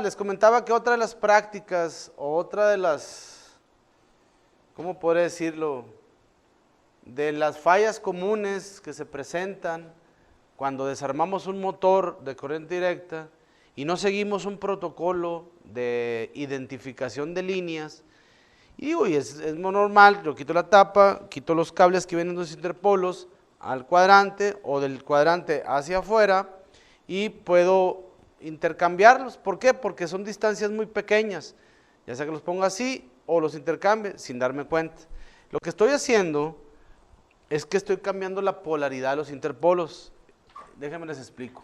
Les comentaba que otra de las prácticas, o otra de las, ¿cómo podría decirlo? De las fallas comunes que se presentan cuando desarmamos un motor de corriente directa y no seguimos un protocolo de identificación de líneas. Y digo, es muy normal, yo quito la tapa, quito los cables que vienen de los interpolos al cuadrante o del cuadrante hacia afuera y puedo intercambiarlos. ¿Por qué? Porque son distancias muy pequeñas, ya sea que los ponga así o los intercambie sin darme cuenta. Lo que estoy haciendo es que estoy cambiando la polaridad de los interpolos. Déjenme les explico.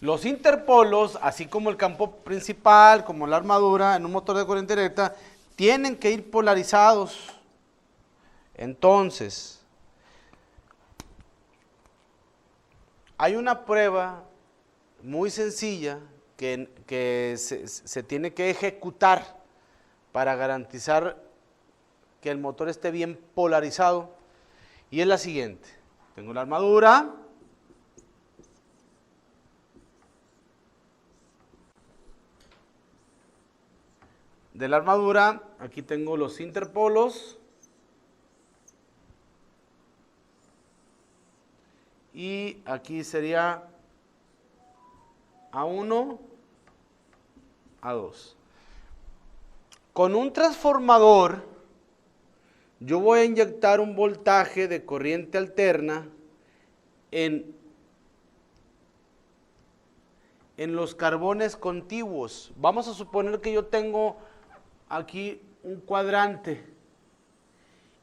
Los interpolos, así como el campo principal, como la armadura en un motor de corriente directa, tienen que ir polarizados. Entonces, hay una prueba muy sencilla que se tiene que ejecutar para garantizar que el motor esté bien polarizado, y es la siguiente. Tengo la armadura, de la armadura, aquí tengo los interpolos, y aquí sería A1, A2. Con un transformador, yo voy a inyectar un voltaje de corriente alterna en los carbones contiguos. Vamos a suponer que yo tengo aquí un cuadrante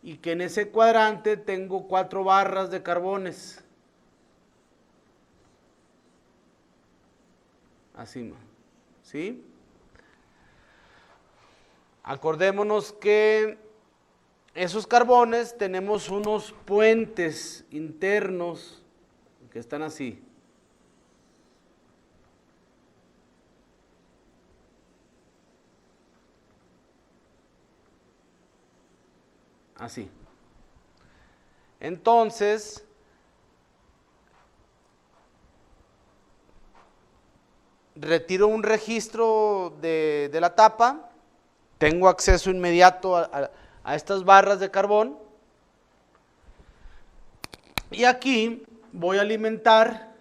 y que en ese cuadrante tengo 4 barras de carbones. Así, ¿sí? Acordémonos que esos carbones tenemos unos puentes internos que están así. Así. Entonces, retiro un registro de la tapa, tengo acceso inmediato a estas barras de carbón, y aquí voy a alimentar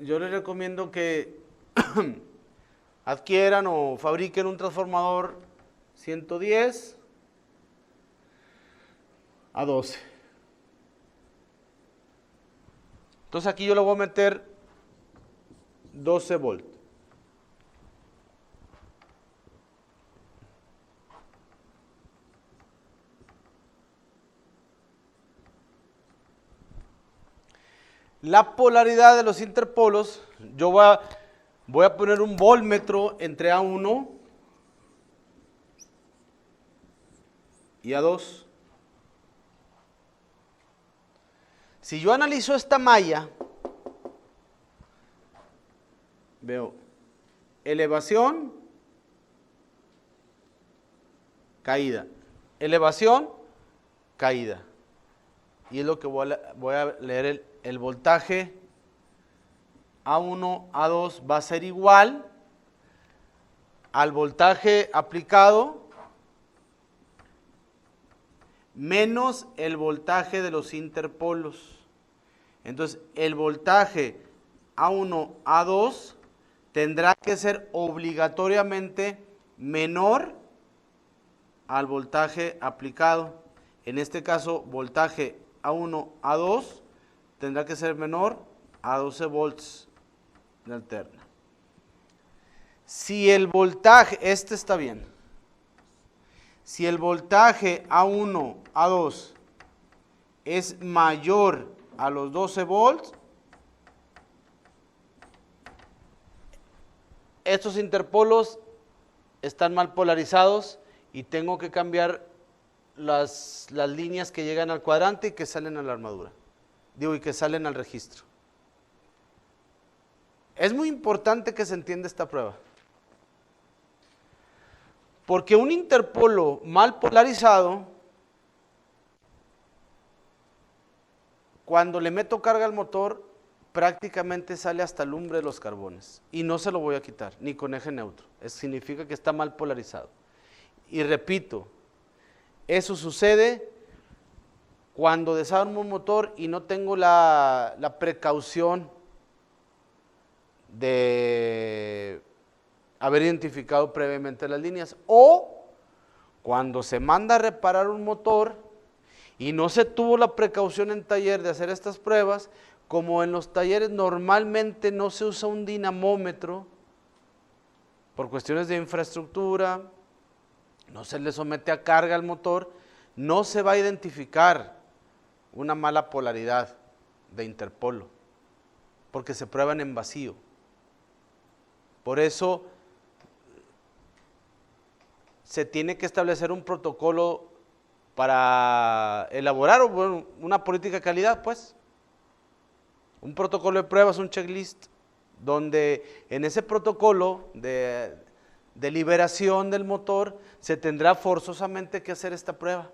yo les recomiendo que adquieran o fabriquen un transformador 110 a 12. Entonces aquí yo le voy a meter 12 volts. La polaridad de los interpolos, yo voy a poner un voltmetro entre A1 y A2. Si yo analizo esta malla, veo elevación, caída, elevación, caída. Y es lo que voy a leer el voltaje A1, A2 va a ser igual al voltaje aplicado menos el voltaje de los interpolos. Entonces, el voltaje A1, A2 tendrá que ser obligatoriamente menor al voltaje aplicado. En este caso, voltaje A1, A2 tendrá que ser menor a 12 volts de alterna. Si el voltaje, este está bien, si el voltaje A1, A2 es mayor a los 12 volts, estos interpolos están mal polarizados y tengo que cambiar las líneas que llegan al cuadrante y que salen a la armadura. Digo, y que salen al registro. Es muy importante que se entienda esta prueba. Porque un interpolo mal polarizado, cuando le meto carga al motor, prácticamente sale hasta el lumbre de los carbones. Y no se lo voy a quitar, ni con eje neutro. Eso significa que está mal polarizado. Y repito, eso sucede cuando desarmo un motor y no tengo la precaución de haber identificado previamente las líneas, o cuando se manda a reparar un motor y no se tuvo la precaución en taller de hacer estas pruebas. Como en los talleres normalmente no se usa un dinamómetro por cuestiones de infraestructura, no se le somete a carga al motor, no se va a identificar una mala polaridad de interpolo, porque se prueban en vacío. Por eso se tiene que establecer un protocolo para elaborar una política de calidad, pues. Un protocolo de pruebas, un checklist, donde en ese protocolo de liberación del motor se tendrá forzosamente que hacer esta prueba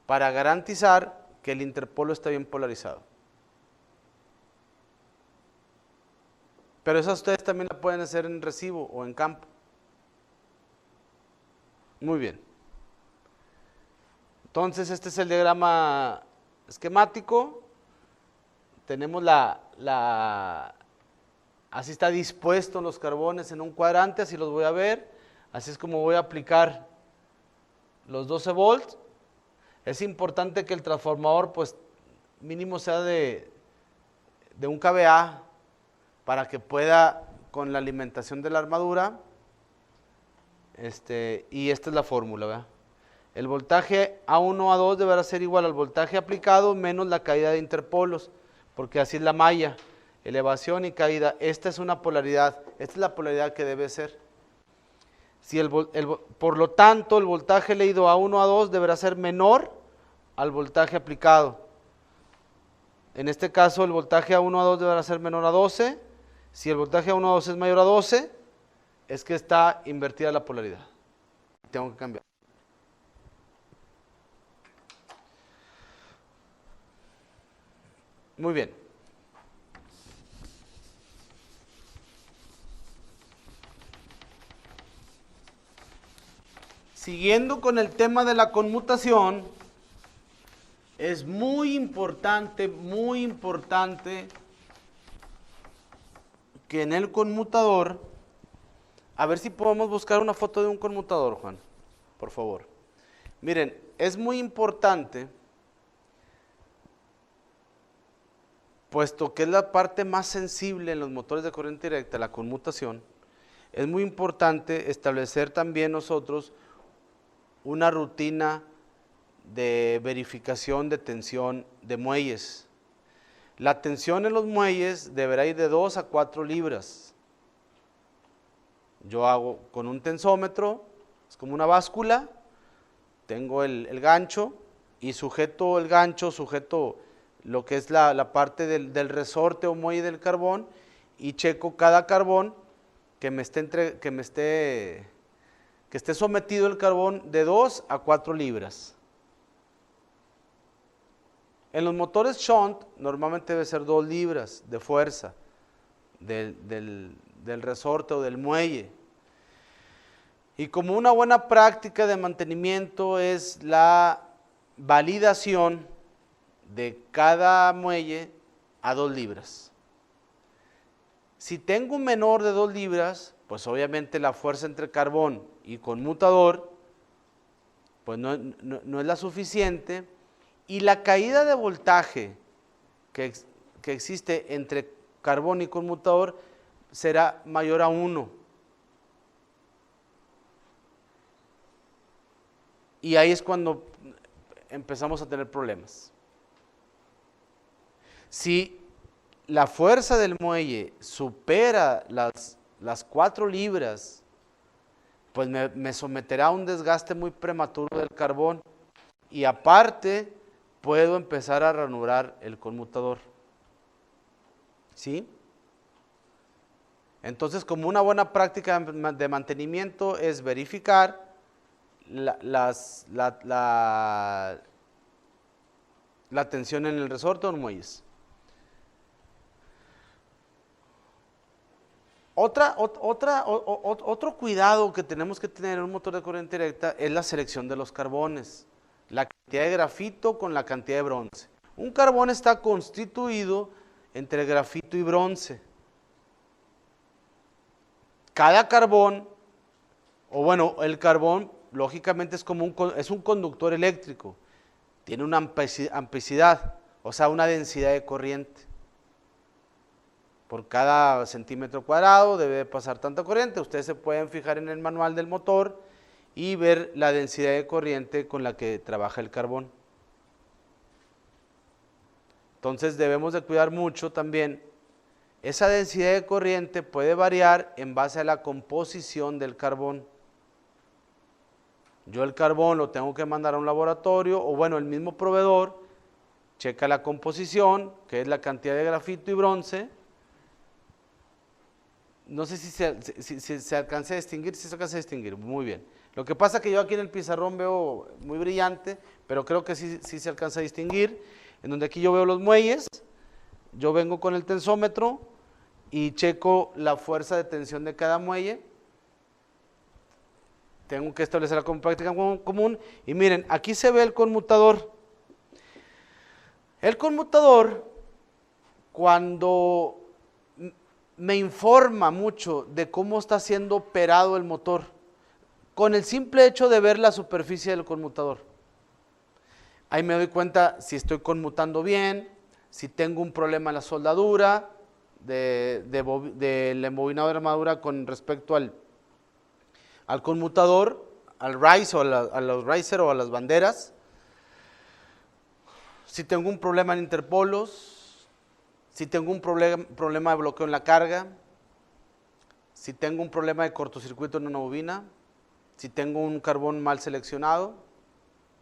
para garantizar que el interpolo está bien polarizado. Pero esa ustedes también la pueden hacer en recibo o en campo. Muy bien. Entonces este es el diagrama esquemático. Tenemos así está dispuesto los carbones en un cuadrante, así los voy a ver. Así es como voy a aplicar los 12 volts. Es importante que el transformador pues mínimo sea de un kVA para que pueda con la alimentación de la armadura. Y esta es la fórmula, ¿verdad? El voltaje A1, A2 deberá ser igual al voltaje aplicado menos la caída de interpolos, porque así es la malla, elevación y caída. Esta es una polaridad, esta es la polaridad que debe ser. Si por lo tanto, el voltaje leído A1, A2 deberá ser menor al voltaje aplicado. En este caso, el voltaje A1, A2 deberá ser menor a 12. Si el voltaje A1, A2 es mayor a 12, es que está invertida la polaridad. Tengo que cambiar. Muy bien. Siguiendo con el tema de la conmutación, es muy importante que en el conmutador, a ver si podemos buscar una foto de un conmutador, Juan, por favor. Miren, es muy importante, puesto que es la parte más sensible en los motores de corriente directa, la conmutación, es muy importante establecer también nosotros una rutina de verificación de tensión de muelles. La tensión en los muelles deberá ir de 2 a 4 libras. Yo hago con un tensómetro, es como una báscula, tengo el gancho y sujeto el gancho, sujeto lo que es la parte del resorte o muelle del carbón y checo cada carbón que esté sometido el carbón de 2 a 4 libras. En los motores shunt normalmente debe ser 2 libras de fuerza del resorte o del muelle. Y como una buena práctica de mantenimiento es la validación de cada muelle a 2 libras. Si tengo un menor de 2 libras, pues obviamente la fuerza entre carbón y conmutador pues no es la suficiente, y la caída de voltaje que existe entre carbón y conmutador será mayor a 1. Y ahí es cuando empezamos a tener problemas. Si la fuerza del muelle supera las 4 libras, pues me someterá a un desgaste muy prematuro del carbón y aparte puedo empezar a ranurar el conmutador. ¿Sí? Entonces, como una buena práctica de mantenimiento es verificar la tensión en el resorte o en muelles. Otro cuidado que tenemos que tener en un motor de corriente directa es la selección de los carbones, la cantidad de grafito con la cantidad de bronce. Un carbón está constituido entre grafito y bronce. Cada carbón, o bueno, el carbón lógicamente es un conductor eléctrico, tiene una amplicidad, o sea, una densidad de corriente. Por cada centímetro cuadrado debe pasar tanta corriente. Ustedes se pueden fijar en el manual del motor y ver la densidad de corriente con la que trabaja el carbón. Entonces debemos de cuidar mucho también. Esa densidad de corriente puede variar en base a la composición del carbón. Yo el carbón lo tengo que mandar a un laboratorio, o bueno, el mismo proveedor checa la composición, que es la cantidad de grafito y bronce. No sé si se alcanza a distinguir, si se alcanza a distinguir, muy bien. Lo que pasa es que yo aquí en el pizarrón veo muy brillante, pero creo que sí se alcanza a distinguir. En donde aquí yo veo los muelles, yo vengo con el tensómetro y checo la fuerza de tensión de cada muelle. Tengo que establecerla como práctica común. Y miren, aquí se ve el conmutador. El conmutador, cuando me informa mucho de cómo está siendo operado el motor, con el simple hecho de ver la superficie del conmutador. Ahí me doy cuenta si estoy conmutando bien, si tengo un problema en la soldadura, del embobinado de armadura con respecto al conmutador, al riser a los riser o a las banderas, si tengo un problema en interpolos, si tengo un problema de bloqueo en la carga, si tengo un problema de cortocircuito en una bobina, si tengo un carbón mal seleccionado,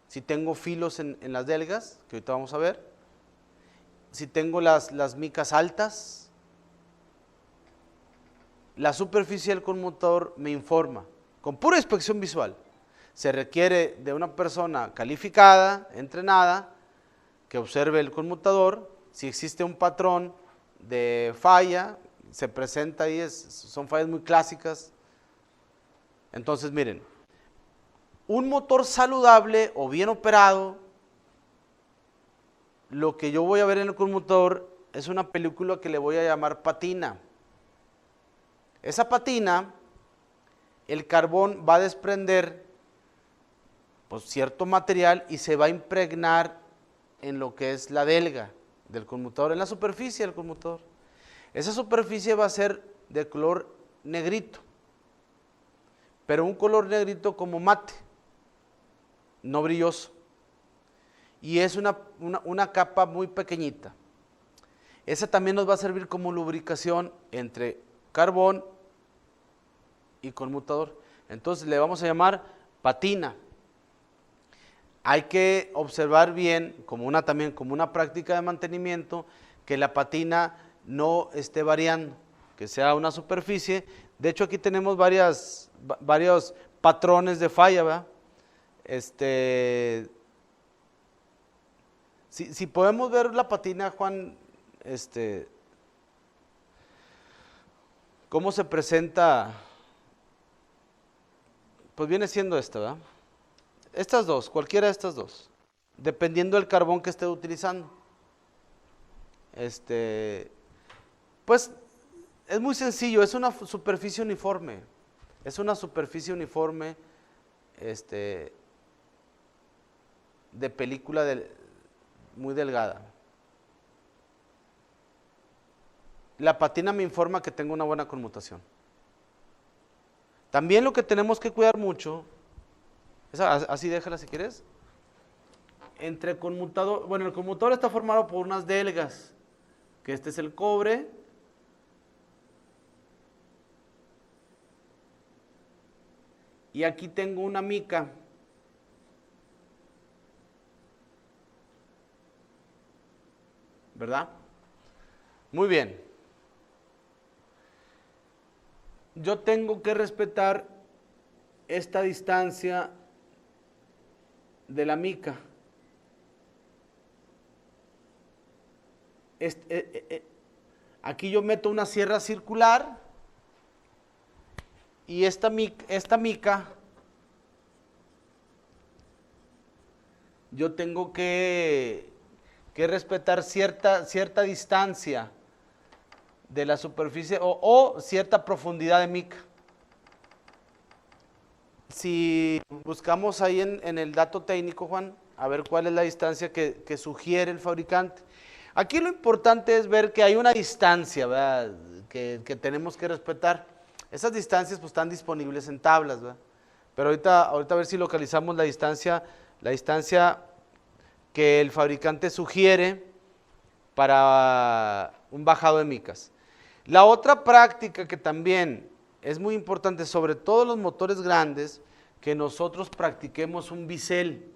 si tengo filos en las delgas, que ahorita vamos a ver, si tengo las micas altas, la superficie del conmutador me informa, con pura inspección visual. Se requiere de una persona calificada, entrenada, que observe el conmutador. Si existe un patrón de falla, se presenta ahí, son fallas muy clásicas. Entonces, miren, un motor saludable o bien operado, lo que yo voy a ver en el conmutador es una película que le voy a llamar patina. Esa patina, el carbón va a desprender pues, cierto material y se va a impregnar en lo que es la delga del conmutador, en la superficie del conmutador. Esa superficie va a ser de color negrito, pero un color negrito como mate, no brilloso. Y es una capa muy pequeñita. Esa también nos va a servir como lubricación entre carbón y conmutador. Entonces le vamos a llamar patina. Hay que observar bien, también como una práctica de mantenimiento, que la patina no esté variando, que sea una superficie. De hecho, aquí tenemos varios patrones de falla, ¿verdad? Si podemos ver la patina, Juan, cómo se presenta, pues viene siendo esta, ¿verdad? Estas dos, cualquiera de estas dos, dependiendo del carbón que esté utilizando. Pues es muy sencillo, es una superficie uniforme. Es una superficie uniforme de película muy delgada. La patina me informa que tengo una buena conmutación. También lo que tenemos que cuidar mucho, así déjala si quieres, entre conmutador, bueno, el conmutador está formado por unas delgas, que este es el cobre, y aquí tengo una mica. ¿Verdad? Muy bien. yo tengo que respetar esta distancia de la mica. Aquí yo meto una sierra circular y esta mica yo tengo que respetar cierta distancia de la superficie o cierta profundidad de mica. Si buscamos ahí en el dato técnico, Juan, a ver cuál es la distancia que sugiere el fabricante. Aquí lo importante es ver que hay una distancia, ¿verdad?, que tenemos que respetar. Esas distancias pues están disponibles en tablas, ¿verdad? Pero ahorita a ver si localizamos la distancia que el fabricante sugiere para un bajado de micas. La otra práctica que también es muy importante, sobre todo los motores grandes, que nosotros practiquemos un bisel.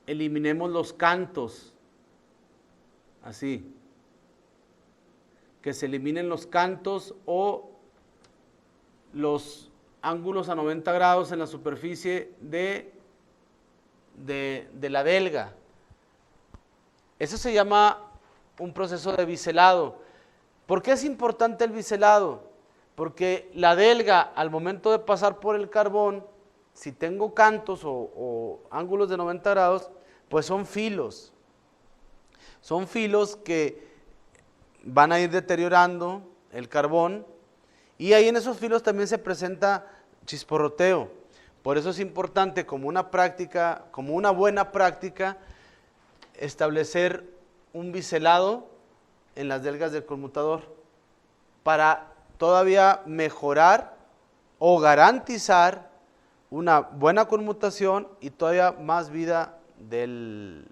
Eliminemos los cantos. Así. Que se eliminen los cantos o los ángulos a 90 grados en la superficie de la delga. Eso se llama un proceso de biselado. ¿Por qué es importante el biselado? Porque la delga, al momento de pasar por el carbón, si tengo cantos o ángulos de 90 grados, pues son filos. Son filos que van a ir deteriorando el carbón y ahí en esos filos también se presenta chisporroteo. Por eso es importante, como una práctica, como una buena práctica, establecer un biselado en las delgas del conmutador para todavía mejorar o garantizar una buena conmutación y todavía más vida del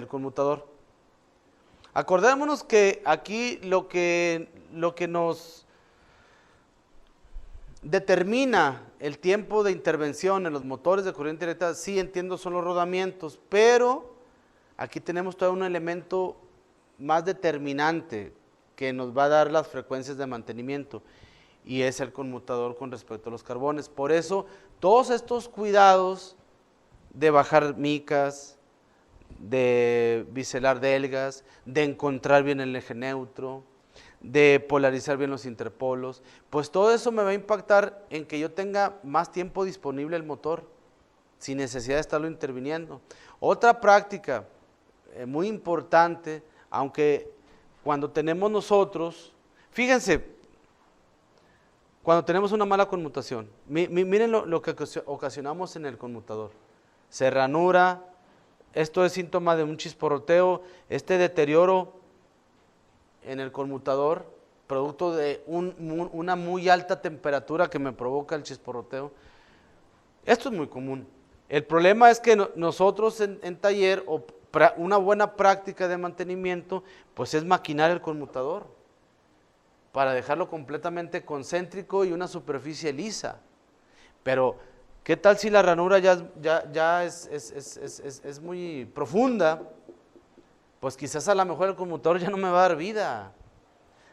conmutador. Acordémonos que aquí lo que nos determina el tiempo de intervención en los motores de corriente directa, sí entiendo, son los rodamientos, pero aquí tenemos todavía un elemento más determinante que nos va a dar las frecuencias de mantenimiento y es el conmutador con respecto a los carbones. Por eso todos estos cuidados de bajar micas, de biselar delgas, de encontrar bien el eje neutro, de polarizar bien los interpolos, pues todo eso me va a impactar en que yo tenga más tiempo disponible el motor, sin necesidad de estarlo interviniendo. Otra práctica muy importante, aunque cuando tenemos nosotros, fíjense, cuando tenemos una mala conmutación, miren lo que ocasionamos en el conmutador, serranura, esto es síntoma de un chisporroteo, este deterioro en el conmutador, producto de una muy alta temperatura que me provoca el chisporroteo. Esto es muy común. El problema es que nosotros en taller, o una buena práctica de mantenimiento, pues es maquinar el conmutador para dejarlo completamente concéntrico y una superficie lisa. Pero ¿qué tal si la ranura ya es muy profunda? Pues quizás a lo mejor el conmutador ya no me va a dar vida,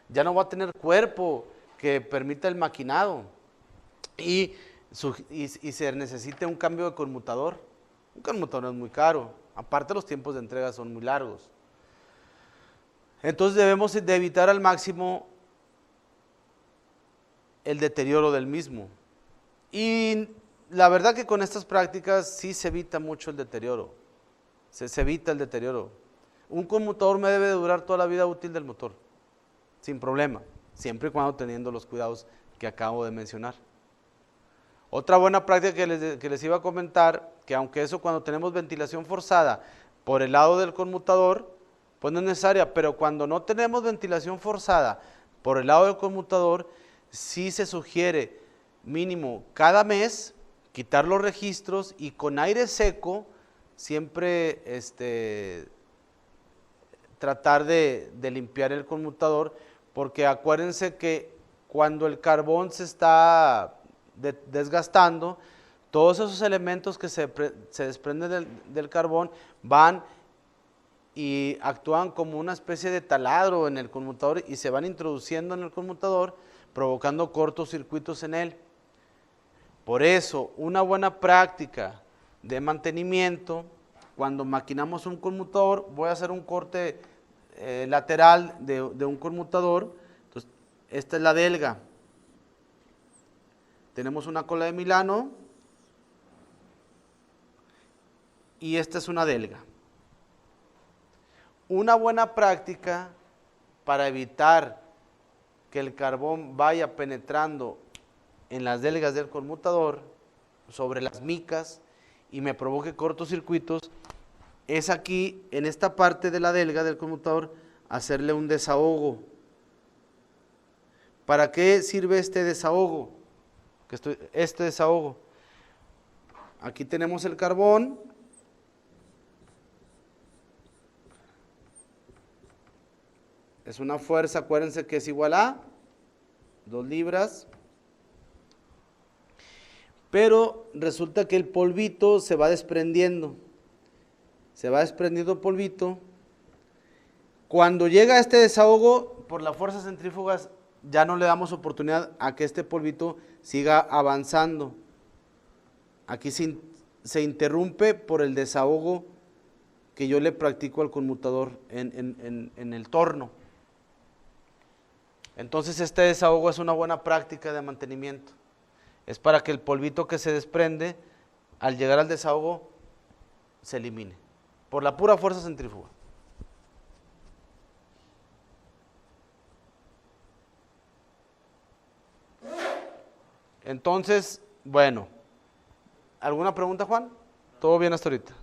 ya no va a tener cuerpo que permita el maquinado y se necesite un cambio de conmutador. Un conmutador es muy caro, aparte los tiempos de entrega son muy largos. Entonces debemos de evitar al máximo el deterioro del mismo. Y la verdad que con estas prácticas sí se evita mucho el deterioro, se evita el deterioro. Un conmutador me debe de durar toda la vida útil del motor, sin problema, siempre y cuando teniendo los cuidados que acabo de mencionar. Otra buena práctica que les iba a comentar, que aunque eso cuando tenemos ventilación forzada por el lado del conmutador, pues no es necesaria, pero cuando no tenemos ventilación forzada por el lado del conmutador, sí se sugiere mínimo cada mes quitar los registros y con aire seco siempre tratar de limpiar el conmutador, porque acuérdense que cuando el carbón se está desgastando, todos esos elementos que se desprenden del carbón van y actúan como una especie de taladro en el conmutador y se van introduciendo en el conmutador provocando cortocircuitos en él. Por eso, una buena práctica de mantenimiento, cuando maquinamos un conmutador, voy a hacer un corte lateral de un conmutador. Entonces, esta es la delga. Tenemos una cola de Milano y esta es una delga. Una buena práctica para evitar que el carbón vaya penetrando en las delgas del conmutador, sobre las micas, y me provoque cortocircuitos, es aquí, en esta parte de la delga del conmutador, hacerle un desahogo. ¿Para qué sirve este desahogo? Este desahogo. Aquí tenemos el carbón. Es una fuerza, acuérdense que es igual a 2 libras. Pero resulta que el polvito se va desprendiendo. Se va desprendiendo polvito. Cuando llega a este desahogo, por las fuerzas centrífugas, ya no le damos oportunidad a que este polvito siga avanzando. Aquí se interrumpe por el desahogo que yo le practico al conmutador en el torno. Entonces este desahogo es una buena práctica de mantenimiento. Es para que el polvito que se desprende, al llegar al desahogo, se elimine, por la pura fuerza centrífuga. Entonces, bueno, ¿alguna pregunta, Juan? ¿Todo bien hasta ahorita?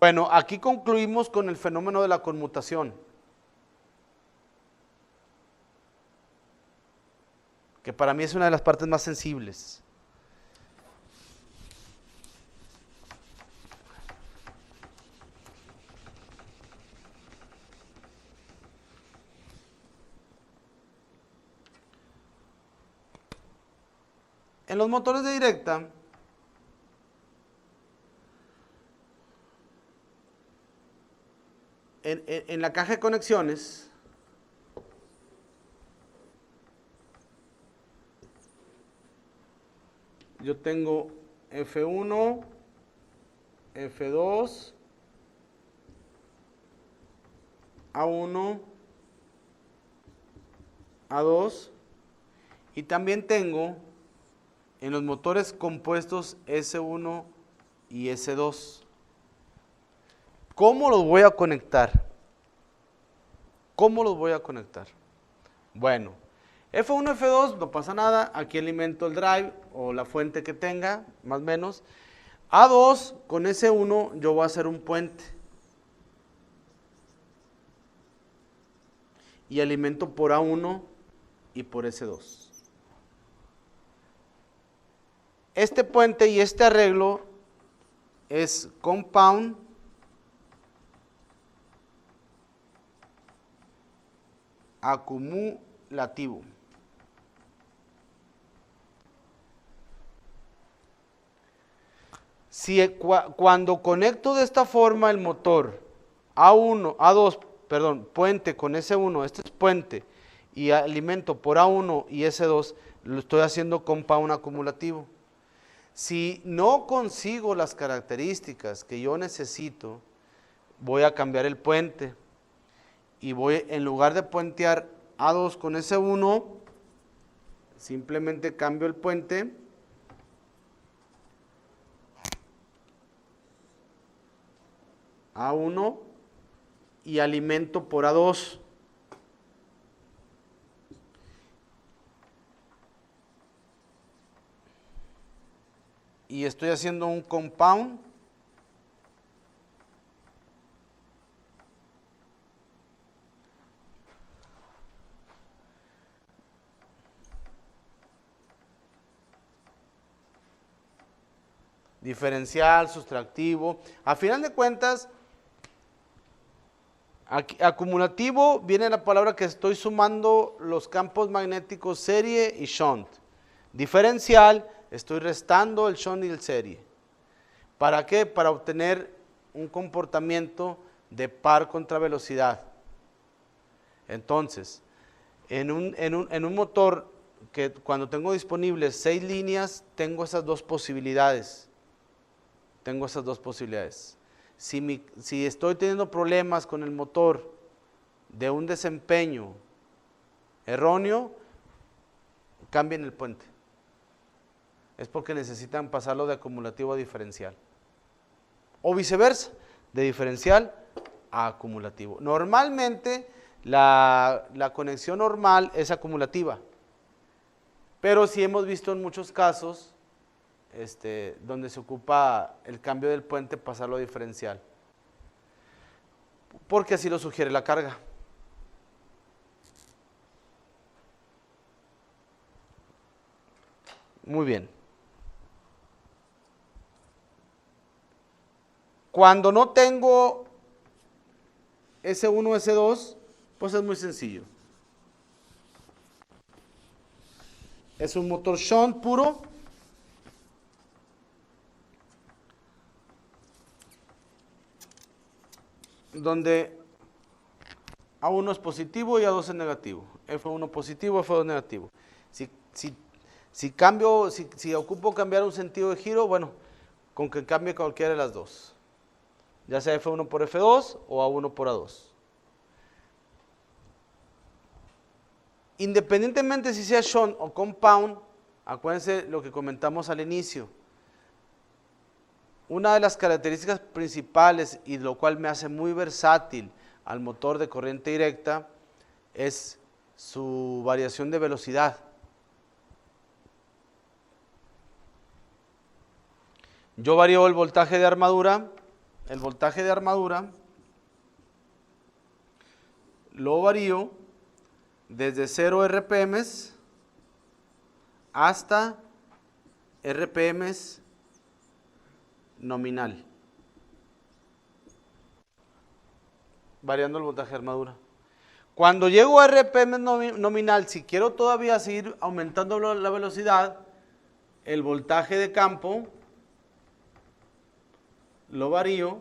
Bueno, aquí concluimos con el fenómeno de la conmutación, que para mí es una de las partes más sensibles. En los motores de directa, en la caja de conexiones, yo tengo F1, F2, A1, A2, y también tengo en los motores compuestos S1 y S2. ¿Cómo los voy a conectar? ¿Cómo los voy a conectar? Bueno, F1, F2, no pasa nada, aquí alimento el drive o la fuente que tenga, más o menos. A2, con S1 yo voy a hacer un puente. Y alimento por A1 y por S2. Este puente y este arreglo es compound acumulativo. Cuando conecto de esta forma el motor puente con S1, este es puente, y alimento por A1 y S2, lo estoy haciendo compound acumulativo. Si no consigo las características que yo necesito, voy a cambiar el puente y voy, en lugar de puentear A2 con S1, simplemente cambio el puente A1 y alimento por A2. Y estoy haciendo un compound diferencial, sustractivo. A final de cuentas, acumulativo viene la palabra que estoy sumando los campos magnéticos serie y shunt. Diferencial estoy restando el shunt y el serie. ¿Para qué? Para obtener un comportamiento de par contra velocidad. Entonces, en un motor que cuando tengo disponibles 6 líneas, tengo esas dos posibilidades. Si estoy teniendo problemas con el motor de un desempeño erróneo, cambien el puente. Es porque necesitan pasarlo de acumulativo a diferencial. O viceversa, de diferencial a acumulativo. Normalmente la conexión normal es acumulativa, pero sí hemos visto en muchos casos donde se ocupa el cambio del puente, pasarlo a diferencial, porque así lo sugiere la carga. Muy bien. Cuando no tengo S1, S2, pues es muy sencillo. Es un motor shunt puro. Donde A1 es positivo y A2 es negativo. F1 positivo, F2 negativo. Si ocupo cambiar un sentido de giro, bueno, con que cambie cualquiera de las dos. Ya sea F1 por F2 o A1 por A2. Independientemente si sea shunt o compound, acuérdense lo que comentamos al inicio. Una de las características principales y lo cual me hace muy versátil al motor de corriente directa es su variación de velocidad. Yo varío el voltaje de armadura. El voltaje de armadura lo varío desde 0 RPM hasta RPM nominal, variando el voltaje de armadura. Cuando llego a RPM nominal, si quiero todavía seguir aumentando la velocidad, el voltaje de campo lo varío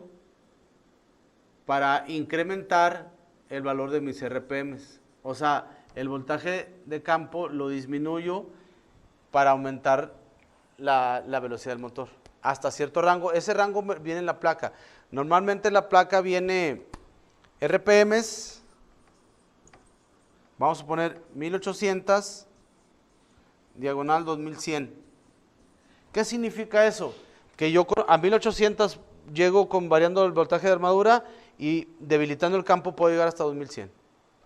para incrementar el valor de mis RPMs. O sea, el voltaje de campo lo disminuyo para aumentar la velocidad del motor. Hasta cierto rango, ese rango viene en la placa. Normalmente la placa viene RPMs, vamos a poner 1800, diagonal 2100. ¿Qué significa eso? Que yo a 1800 llego variando el voltaje de armadura y debilitando el campo puedo llegar hasta 2100.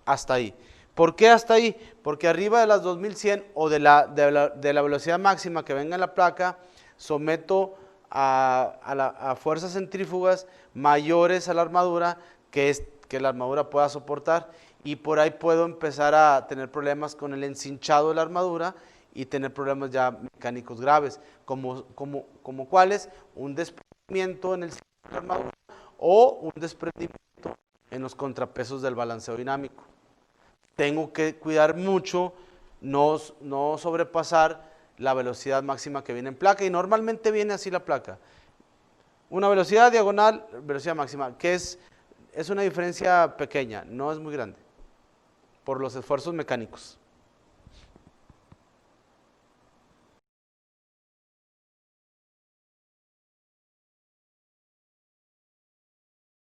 Hasta ahí. ¿Por qué hasta ahí? Porque arriba de las 2100 o de la velocidad máxima que venga en la placa, someto a fuerzas centrífugas mayores a la armadura que la armadura pueda soportar, y por ahí puedo empezar a tener problemas con el encinchado de la armadura y tener problemas ya mecánicos graves, como cuáles: un desprendimiento en el centro de la armadura o un desprendimiento en los contrapesos del balanceo dinámico. Tengo que cuidar mucho no sobrepasar la velocidad máxima que viene en placa, y normalmente viene así la placa: una velocidad diagonal, velocidad máxima, que es una diferencia pequeña, no es muy grande, por los esfuerzos mecánicos.